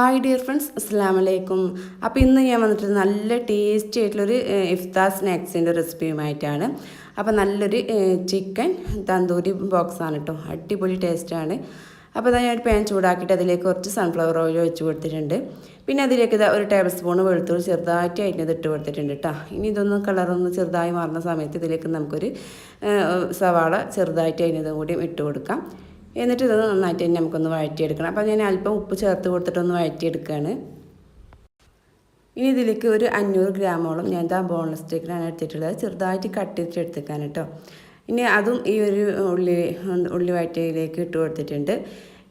Hi dear friends, അസ്സലാമു അലൈക്കും. അപ്പോൾ ഇന്ന് ഞാൻ വന്നിട്ട് നല്ല ടേസ്റ്റി ആയിട്ടുള്ളൊരു ഇഫ്താർ സ്നാക്സിൻ്റെ റെസിപ്പിയുമായിട്ടാണ്. അപ്പോൾ നല്ലൊരു ചിക്കൻ തന്തൂരി ബോക്സാണ് കേട്ടോ, അടിപൊളി ടേസ്റ്റാണ്. അപ്പോൾ ഞാൻ ഒരു പാൻ ചൂടാക്കിയിട്ട് അതിലേക്ക് കുറച്ച് സൺഫ്ലവർ ഓയിൽ ഒഴിച്ച് കൊടുത്തിട്ടുണ്ട്. പിന്നെ അതിലേക്ക് ഒരു ടേബിൾ സ്പൂൺ വെളുത്തുള്ളി ചെറുതായിട്ട് അതിനത് ഇട്ട് കൊടുത്തിട്ടുണ്ട് കേട്ടോ. ഇനി ഇതൊന്ന് കളറൊന്ന് ചെറുതായി മാറുന്ന സമയത്ത് ഇതിലേക്ക് നമുക്കൊരു സവാള ചെറുതായിട്ട് അതിനതും കൂടി ഇട്ട് കൊടുക്കാം. എന്നിട്ട് ഇത് നന്നായിട്ട് തന്നെ നമുക്കൊന്ന് വഴറ്റിയെടുക്കണം. അപ്പോൾ ഞാൻ അല്പം ഉപ്പ് ചേർത്ത് കൊടുത്തിട്ടൊന്ന് വഴറ്റിയെടുക്കുകയാണ്. ഇനി ഇതിലേക്ക് ഒരു 500 ഗ്രാമോളം ഞാൻ ബോൺലെസ് ചിക്കനാണ് എടുത്തിട്ടുള്ളത്. ചെറുതായിട്ട് കട്ട് ചെയ്തെടുത്തേക്കാൻ കേട്ടോ. ഇനി അതും ഈ ഒരു ഉള്ളി വഴറ്റിയിലേക്ക് ഇട്ട് കൊടുത്തിട്ടുണ്ട്.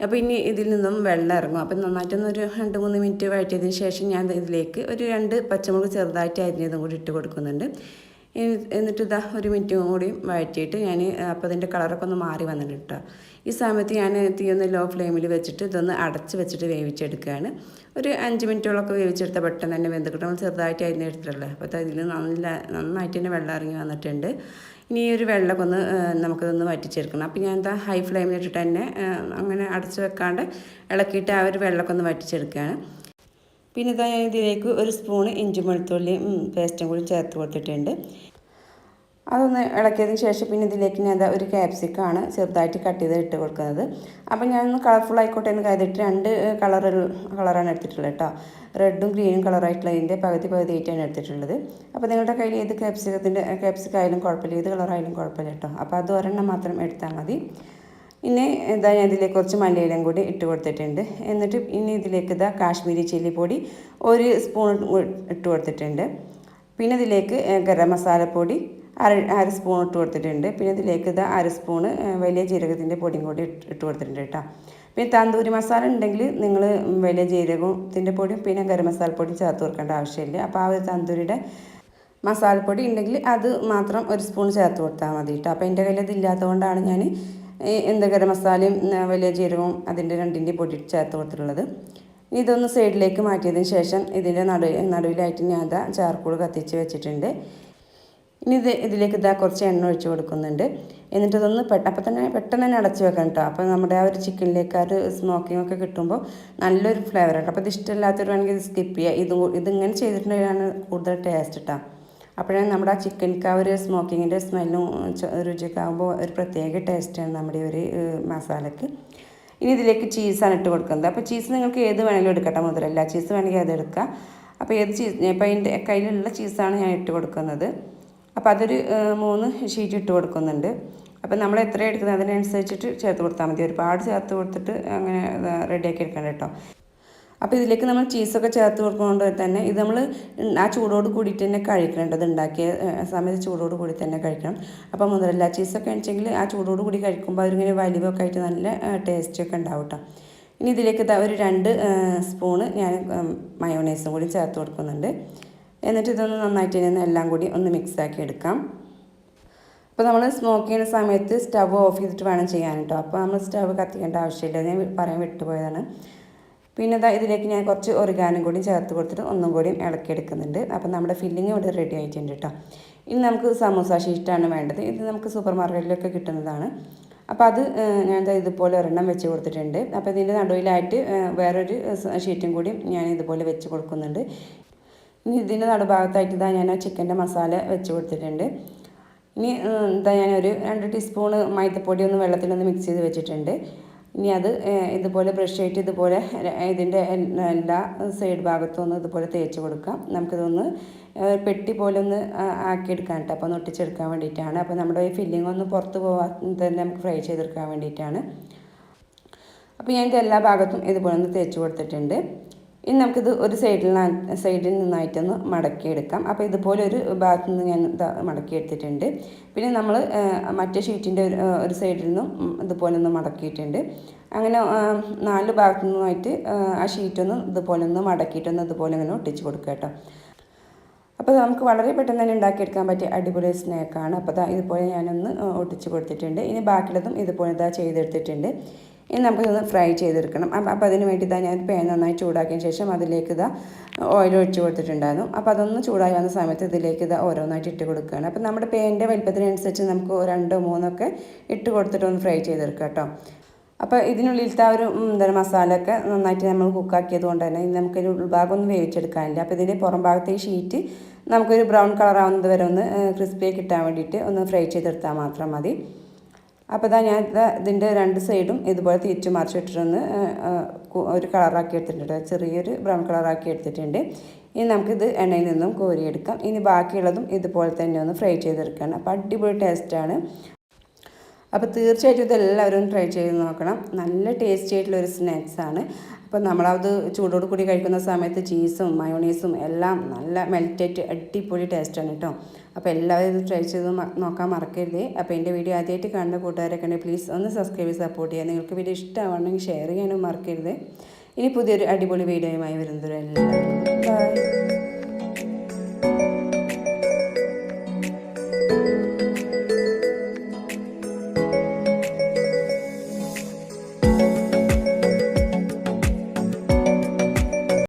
അപ്പോൾ ഇനി ഇതിൽ നിന്നും വെള്ളം ഇറങ്ങും. അപ്പോൾ നന്നായിട്ടൊന്നൊരു 2-3 മിനിറ്റ് വഴറ്റിയതിന് ശേഷം ഞാൻ ഇതിലേക്ക് ഒരു 2 പച്ചമുളക് ചെറുതായിട്ട് അരിഞ്ഞതും കൂടി ഇട്ട് കൊടുക്കുന്നുണ്ട്. എന്നിട്ട് ഒരു മിനിറ്റ് കൂടി വഴറ്റിയിട്ട് ഞാൻ അപ്പോൾ അതിൻ്റെ കളറൊക്കെ ഒന്ന് മാറി വന്നിട്ടുണ്ട് കേട്ടോ. ഈ സമയത്ത് ഞാൻ തീയൊന്ന് ലോ ഫ്ലെയിമിൽ വെച്ചിട്ട് ഇതൊന്ന് അടച്ച് വെച്ചിട്ട് വേവിച്ചെടുക്കുകയാണ്. ഒരു 5 മിനിറ്റോളൊക്കെ വേവിച്ചെടുത്താൽ പെട്ടെന്ന് തന്നെ വെന്ത് കിട്ടും. നമ്മൾ ചെറുതായിട്ട് അരിഞ്ഞെടുത്തിട്ടുള്ളത്. അപ്പോൾ അതിൽ നന്നായിട്ട് തന്നെ വെള്ളം ഇറങ്ങി വന്നിട്ടുണ്ട്. ഇനി ഈ ഒരു വെള്ളമൊക്കെ ഒന്ന് നമുക്കിതൊന്ന് വറ്റിച്ചെടുക്കണം. അപ്പോൾ ഞാൻ ഹൈ ഫ്ലെയിമിലിട്ടിട്ട് തന്നെ അങ്ങനെ അടച്ച് വെക്കാണ്ട് ഇളക്കിയിട്ട് ആ ഒരു വെള്ളമൊക്കെ ഒന്ന് വറ്റിച്ചെടുക്കുകയാണ്. പിന്നെ ഞാൻ ഇതിലേക്ക് ഒരു സ്പൂണ് ഇഞ്ചി വെളുത്തുള്ളി പേസ്റ്റും കൂടി ചേർത്ത് കൊടുത്തിട്ടുണ്ട്. അതൊന്ന് ഇളക്കിയതിന് ശേഷം പിന്നെ ഇതിലേക്ക് ഞാൻ ഒരു ക്യാപ്സിക്കാണ് ചെറുതായിട്ട് കട്ട് ചെയ്ത് ഇട്ട് കൊടുക്കുന്നത്. അപ്പോൾ ഞാനൊന്ന് കളർഫുൾ ആയിക്കോട്ടെ എന്ന് കരുതിയിട്ട് 2 കളറാണ് എടുത്തിട്ടുള്ളത് കേട്ടോ. റെഡും ഗ്രീനും കളറായിട്ടുള്ള ഇതിൻ്റെ പകുതിയായിട്ടാണ് എടുത്തിട്ടുള്ളത്. അപ്പോൾ നിങ്ങളുടെ കയ്യിൽ ഏത് ക്യാപ്സിക്കായാലും കുഴപ്പമില്ല, ഏത് കളറായാലും കുഴപ്പമില്ല കേട്ടോ. അപ്പോൾ അത് ഒരെണ്ണം മാത്രം എടുത്താൽ മതി. ഇനി ഞാൻ ഇതിലേക്ക് കുറച്ച് മല്ലിയിലയും കൂടി ഇട്ട് കൊടുത്തിട്ടുണ്ട്. എന്നിട്ട് ഇനി ഇതിലേക്ക് കാശ്മീരി ചില്ലി പൊടി 1 സ്പൂൺ ഇട്ട് കൊടുത്തിട്ടുണ്ട്. പിന്നെ ഇതിലേക്ക് ഗരം മസാലപ്പൊടി അര സ്പൂൺ ഇട്ട് കൊടുത്തിട്ടുണ്ട്. പിന്നെ ഇതിലേക്ക് 1/2 സ്പൂണ് വലിയ ജീരകത്തിൻ്റെ പൊടിയും കൂടി ഇട്ട് കൊടുത്തിട്ടുണ്ട് കേട്ടോ. പിന്നെ തന്തൂരി മസാല ഉണ്ടെങ്കിൽ നിങ്ങൾ വലിയ ജീരകത്തിൻ്റെ പൊടിയും പിന്നെ ഗരം മസാലപ്പൊടിയും ചേർത്ത് കൊടുക്കേണ്ട ആവശ്യമില്ല. അപ്പോൾ ആ ഒരു തന്തൂരിയുടെ മസാലപ്പൊടി ഉണ്ടെങ്കിൽ അത് മാത്രം 1 സ്പൂൺ ചേർത്ത് കൊടുത്താൽ മതി കേട്ടോ. അപ്പോൾ എൻ്റെ കയ്യിൽ ഇതില്ലാത്തതുകൊണ്ടാണ് ഞാൻ ഗരം മസാലയും വലിയ ജീരകവും അതിൻ്റെ 2ൻ്റെയും പൊടി ചേർത്ത് കൊടുത്തിട്ടുള്ളത്. ഇതൊന്ന് സൈഡിലേക്ക് മാറ്റിയതിന് ശേഷം ഇതിൻ്റെ നടുവിലായിട്ട് ഞാൻ ചാർക്കോൾ കത്തിച്ച് വെച്ചിട്ടുണ്ട്. ഇനി ഇതിലേക്ക് കുറച്ച് എണ്ണ ഒഴിച്ച് കൊടുക്കുന്നുണ്ട്. എന്നിട്ട് ഇതൊന്ന് പെട്ടെന്ന് തന്നെ അടച്ച് വെക്കണം കേട്ടോ. അപ്പോൾ നമ്മുടെ ആ ഒരു ചിക്കനിലേക്ക് ആ ഒരു സ്മോക്കിംഗ് ഒക്കെ കിട്ടുമ്പോൾ നല്ലൊരു ഫ്ലേവർ കേട്ടോ. അപ്പോൾ ഇത് ഇഷ്ടമില്ലാത്തവർ വേണമെങ്കിൽ ഇത് സ്കിപ്പ് ചെയ്യുക. ഇതിങ്ങനെ ചെയ്തിട്ടുണ്ടെങ്കിലാണ് കൂടുതൽ ടേസ്റ്റ് കേട്ടോ. അപ്പോഴാണ് നമ്മുടെ ആ ചിക്കനിക്ക് ആ ഒരു സ്മോക്കിങ്ങിൻ്റെ സ്മെല്ലും രുചിയൊക്കെ ആകുമ്പോൾ ഒരു പ്രത്യേക ടേസ്റ്റാണ് നമ്മുടെ ഒരു മസാലയ്ക്ക്. ഇനി ഇതിലേക്ക് ചീസാണ് ഇട്ട് കൊടുക്കുന്നത്. അപ്പോൾ ചീസ് നിങ്ങൾക്ക് ഏത് വേണമെങ്കിലും എടുക്കട്ടെ, മുതലല്ല ചീസ് വേണമെങ്കിൽ അത് എടുക്കാം. അപ്പോൾ ഏത് ചീസ് ഇപ്പോൾ അതിൻ്റെ കയ്യിലുള്ള ചീസാണ് ഞാൻ ഇട്ട് കൊടുക്കുന്നത്. അപ്പോൾ അതൊരു 3 ഷീറ്റ് ഇട്ട് കൊടുക്കുന്നുണ്ട്. അപ്പോൾ നമ്മൾ എത്ര എടുക്കുന്നത് അതിനനുസരിച്ചിട്ട് ചേർത്ത് കൊടുത്താൽ മതി. ഒരുപാട് ചേർത്ത് കൊടുത്തിട്ട് അങ്ങനെ റെഡിയാക്കി എടുക്കണം കേട്ടോ. അപ്പോൾ ഇതിലേക്ക് നമ്മൾ ചീസൊക്കെ ചേർത്ത് കൊടുക്കുന്നതുകൊണ്ട് തന്നെ ഇത് നമ്മൾ ആ ചൂടോട് കൂടിയിട്ട് തന്നെ കഴിക്കണം. ഇത് ഉണ്ടാക്കിയ സമയത്ത് ചൂടോട് കൂടി തന്നെ കഴിക്കണം. അപ്പോൾ മുതലല്ല ചീസൊക്കെ വെച്ചെങ്കിൽ ആ ചൂടോട് കൂടി കഴിക്കുമ്പോൾ അവരിങ്ങനെ വലിവൊക്കെ ആയിട്ട് നല്ല ടേസ്റ്റൊക്കെ ഉണ്ടാവും കേട്ടോ. ഇനി ഇതിലേക്ക് ഒരു 2 സ്പൂണ് ഞാൻ മയോണൈസും കൂടി ചേർത്ത് കൊടുക്കുന്നുണ്ട്. എന്നിട്ട് ഇതൊന്ന് നന്നായിട്ട് തന്നെ എല്ലാം കൂടി ഒന്ന് മിക്സാക്കി എടുക്കാം. അപ്പോൾ നമ്മൾ സ്മോക്ക് ചെയ്യുന്ന സമയത്ത് സ്റ്റവ് ഓഫ് ചെയ്തിട്ട് വേണം ചെയ്യാൻ കേട്ടോ. അപ്പോൾ നമ്മൾ സ്റ്റവ് കത്തിക്കേണ്ട ആവശ്യമില്ല, ഞാൻ പറയാൻ വിട്ടുപോയതാണ്. പിന്നെ ഇതിലേക്ക് ഞാൻ കുറച്ച് ഒറിഗാനും കൂടി ചേർത്ത് കൊടുത്തിട്ട് ഒന്നും കൂടി ഇളക്കിയെടുക്കുന്നുണ്ട്. അപ്പോൾ നമ്മുടെ ഫില്ലിങ് ഇവിടെ റെഡി ആയിട്ടുണ്ട് കേട്ടോ. ഇനി നമുക്ക് സമൂസ ഷീറ്റാണ് വേണ്ടത്. ഇത് നമുക്ക് സൂപ്പർ മാർക്കറ്റിലൊക്കെ കിട്ടുന്നതാണ്. അപ്പോൾ അത് ഞാൻ ഇതുപോലെ ഒരെണ്ണം വെച്ച് കൊടുത്തിട്ടുണ്ട്. അപ്പോൾ ഇതിൻ്റെ നടുവിലായിട്ട് വേറൊരു ഷീറ്റും കൂടി ഞാൻ ഇതുപോലെ വെച്ച് കൊടുക്കുന്നുണ്ട്. ഇനി ഇതിൻ്റെ നടുഭാഗത്തായിട്ട് ഞാൻ ചിക്കൻ്റെ മസാല വെച്ച് കൊടുത്തിട്ടുണ്ട്. ഇനി ഞാനൊരു 2 ടീസ്പൂണ് മൈദപ്പൊടി ഒന്ന് വെള്ളത്തിലൊന്ന് മിക്സ് ചെയ്ത് വെച്ചിട്ടുണ്ട്. ഇനി അത് ഇതുപോലെ ബ്രഷ് ആയിട്ട് ഇതുപോലെ ഇതിൻ്റെ എല്ലാ സൈഡ് ഭാഗത്തും ഒന്ന് ഇതുപോലെ തേച്ച് കൊടുക്കാം. നമുക്കിതൊന്ന് പെട്ടി പോലെ ഒന്ന് ആക്കിയെടുക്കാൻ കേട്ടോ. അപ്പോൾ ഒന്ന് ഒട്ടിച്ചെടുക്കാൻ വേണ്ടിയിട്ടാണ്. അപ്പോൾ നമ്മുടെ ഈ ഫില്ലിംഗ് ഒന്ന് പുറത്ത് പോകാൻ തന്നെ നമുക്ക് ഫ്രൈ ചെയ്തെടുക്കാൻ വേണ്ടിയിട്ടാണ്. അപ്പോൾ ഞാൻ ഇത് എല്ലാ ഭാഗത്തും ഇതുപോലെ ഒന്ന് തേച്ച് കൊടുത്തിട്ടുണ്ട്. ഇനി നമുക്കിത് ഒരു സൈഡിൽ നിന്നായിട്ടൊന്ന് മടക്കിയെടുക്കാം. അപ്പോൾ ഇതുപോലെ ഒരു ഭാഗത്തു നിന്ന് ഞാൻ മടക്കി എടുത്തിട്ടുണ്ട്. പിന്നെ നമ്മൾ മറ്റേ ഷീറ്റിൻ്റെ ഒരു സൈഡിൽ നിന്നും ഇതുപോലെ ഒന്ന് മടക്കിയിട്ടുണ്ട്. അങ്ങനെ 4 ഭാഗത്തു നിന്നുമായിട്ട് ആ ഷീറ്റൊന്ന് ഇതുപോലെ ഒന്ന് മടക്കിയിട്ടൊന്ന് ഇതുപോലെ ഇങ്ങനെ ഒട്ടിച്ച് കൊടുക്കുക കേട്ടോ. അപ്പോൾ നമുക്ക് വളരെ പെട്ടെന്ന് തന്നെ ഉണ്ടാക്കിയെടുക്കാൻ പറ്റിയ അടിപൊളി സ്നാക്കാണ്. അപ്പോൾ ഇതുപോലെ ഞാനൊന്ന് ഒട്ടിച്ച് കൊടുത്തിട്ടുണ്ട്. ഇനി ബാക്കിയുള്ളതും ഇതുപോലെ ചെയ്തെടുത്തിട്ടുണ്ട്. ഇനി നമുക്കിതൊന്ന് ഫ്രൈ ചെയ്തെടുക്കണം. അപ്പോൾ അതിന് വേണ്ടി ഞാൻ പാൻ നന്നായി ചൂടാക്കിയതിന് ശേഷം അതിലേക്ക് ഓയിൽ ഒഴിച്ച് കൊടുത്തിട്ടുണ്ടായിരുന്നു. അപ്പോൾ അതൊന്ന് ചൂടായി വന്ന സമയത്ത് ഇതിലേക്ക് ഓരോന്നായിട്ട് ഇട്ട് കൊടുക്കുകയാണ്. അപ്പോൾ നമ്മുടെ പാനിൻ്റെ വലിപ്പത്തിനനുസരിച്ച് നമുക്ക് 2-3 ഒക്കെ ഇട്ട് കൊടുത്തിട്ട് ഒന്ന് ഫ്രൈ ചെയ്തെടുക്കാം കേട്ടോ. അപ്പോൾ ഇതിനുള്ളിലത്തെ ആ ഒരു എന്താണ് മസാലയൊക്കെ നന്നായിട്ട് നമ്മൾ കുക്കാക്കിയത് കൊണ്ട് തന്നെ നമുക്കൊരു ഉൾഭാഗം ഒന്നും വേവിച്ചെടുക്കാനില്ല. അപ്പോൾ ഇതിൻ്റെ പുറം ഭാഗത്തെ ഈ ഷീറ്റ് നമുക്കൊരു ബ്രൗൺ കളർ ആവുന്നത് വരെ ഒന്ന് ക്രിസ്പിയായി കിട്ടാൻ വേണ്ടിയിട്ട് ഒന്ന് ഫ്രൈ ചെയ്തെടുത്താൽ മാത്രം മതി. അപ്പോൾ ഇതാ ഞാൻ ഇതിൻ്റെ രണ്ട് സൈഡും ഇതുപോലെ തിരിച്ച് മറിച്ചിട്ടൊന്ന് ഒരു കളറാക്കി എടുത്തിട്ടുണ്ട്, ചെറിയൊരു ബ്രൗൺ കളറാക്കി എടുത്തിട്ടുണ്ട്. ഇനി നമുക്കിത് എണ്ണയിൽ നിന്നും കോരിയെടുക്കാം. ഇനി ബാക്കിയുള്ളതും ഇതുപോലെ തന്നെ ഒന്ന് ഫ്രൈ ചെയ്തെടുക്കണം. അപ്പോൾ അടിപൊളി ടേസ്റ്റാണ്. അപ്പോൾ തീർച്ചയായിട്ടും ഇതെല്ലാവരും ട്രൈ ചെയ്ത് നോക്കണം. നല്ല ടേസ്റ്റി ആയിട്ടുള്ളൊരു സ്നാക്സാണ്. അപ്പോൾ നമ്മളത് ചൂടോട് കൂടി കഴിക്കുന്ന സമയത്ത് ചീസും മയോണീസും എല്ലാം നല്ല മെൽറ്റായിട്ട് അടിപൊളി ടേസ്റ്റാണ് കേട്ടോ. അപ്പോൾ എല്ലാവരും ഇത് ട്രൈ ചെയ്ത് നോക്കാൻ മറക്കരുത്. അപ്പോൾ എൻ്റെ വീഡിയോ ആദ്യമായിട്ട് കാണുന്ന കൂട്ടുകാരൊക്കെ ഉണ്ടെങ്കിൽ പ്ലീസ് ഒന്ന് സബ്സ്ക്രൈബ് ചെയ്ത് സപ്പോർട്ട് ചെയ്യുക. നിങ്ങൾക്ക് വീഡിയോ ഇഷ്ടമാണെങ്കിൽ ഷെയർ ചെയ്യാനും മറക്കരുത്. ഇനി പുതിയൊരു അടിപൊളി വീഡിയോയുമായി വരുന്നവരെല്ലാവരും ബൈ.